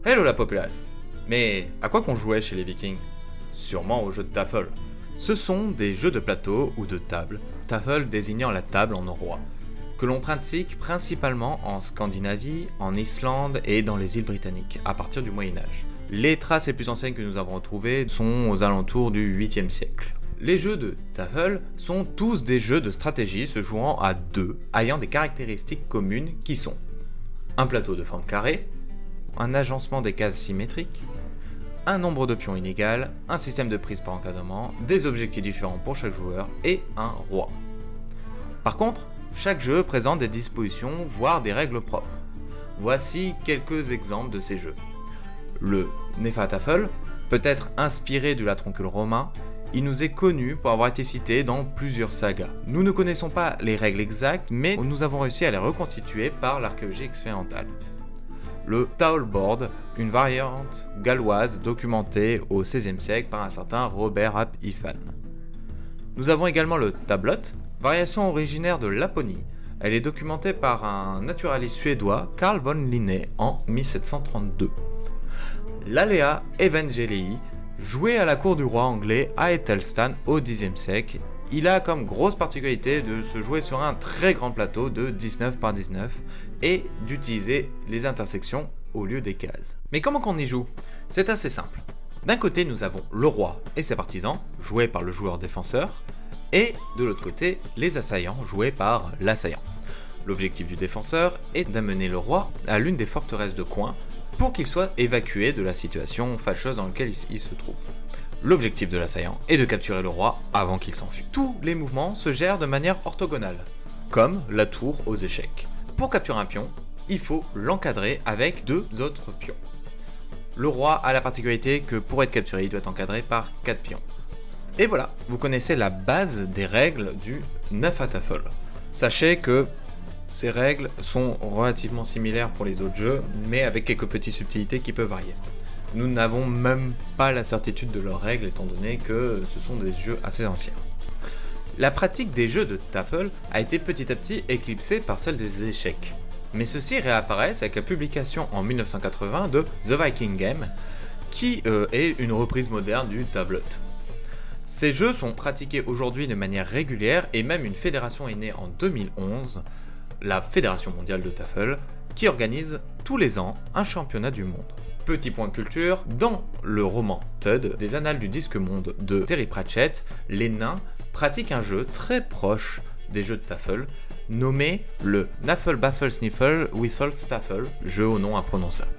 Hello la populace. Mais à quoi qu'on jouait chez les Vikings? Sûrement aux jeux de Tafel. Ce sont des jeux de plateau ou de table, Tafel désignant la table en norrois, que l'on pratique principalement en Scandinavie, en Islande et dans les îles britanniques, à partir du Moyen-Âge. Les traces les plus anciennes que nous avons retrouvées sont aux alentours du 8e siècle. Les jeux de Tafel sont tous des jeux de stratégie se jouant à deux, ayant des caractéristiques communes qui sont un plateau de forme carrée, un agencement des cases symétriques, un nombre de pions inégal, un système de prise par encadrement, des objectifs différents pour chaque joueur et un roi. Par contre, chaque jeu présente des dispositions, voire des règles propres. Voici quelques exemples de ces jeux. Le Hnefatafl peut être inspiré du latroncule romain. Il nous est connu pour avoir été cité dans plusieurs sagas. Nous ne connaissons pas les règles exactes, mais nous avons réussi à les reconstituer par l'archéologie expérimentale. Le Taolboard, une variante galloise documentée au XVIe siècle par un certain Robert ap Ifan. Nous avons également le Tablot, variation originaire de Laponie. Elle est documentée par un naturaliste suédois, Carl von Linné, en 1732. L'Alea Evangelii, joué à la cour du roi anglais à Æthelstan au Xe siècle, il a comme grosse particularité de se jouer sur un très grand plateau de 19 par 19 et d'utiliser les intersections au lieu des cases. Mais comment qu'on y joue? C'est assez simple. D'un côté, nous avons le roi et ses partisans, joués par le joueur défenseur, et de l'autre côté, les assaillants, joués par l'assaillant. L'objectif du défenseur est d'amener le roi à l'une des forteresses de coin pour qu'il soit évacué de la situation fâcheuse dans laquelle il se trouve. L'objectif de l'assaillant est de capturer le roi avant qu'il s'enfuit. Tous les mouvements se gèrent de manière orthogonale, comme la tour aux échecs. Pour capturer un pion, il faut l'encadrer avec deux autres pions. Le roi a la particularité que pour être capturé, il doit être encadré par 4 pions. Et voilà, vous connaissez la base des règles du Hnefatafl. Sachez que ces règles sont relativement similaires pour les autres jeux, mais avec quelques petites subtilités qui peuvent varier. Nous n'avons même pas la certitude de leurs règles étant donné que ce sont des jeux assez anciens. La pratique des jeux de Tafel a été petit à petit éclipsée par celle des échecs, mais ceux-ci réapparaissent avec la publication en 1980 de The Viking Game, qui est une reprise moderne du Tablot. Ces jeux sont pratiqués aujourd'hui de manière régulière et même une fédération est née en 2011, la Fédération mondiale de Tafel, qui organise tous les ans un championnat du monde. Petit point de culture, dans le roman Thud, des Annales du Disque Monde de Terry Pratchett, les nains pratiquent un jeu très proche des jeux de Tafel, nommé le Naffle Baffle Sniffle Whiffle Staffle, jeu au nom imprononçable.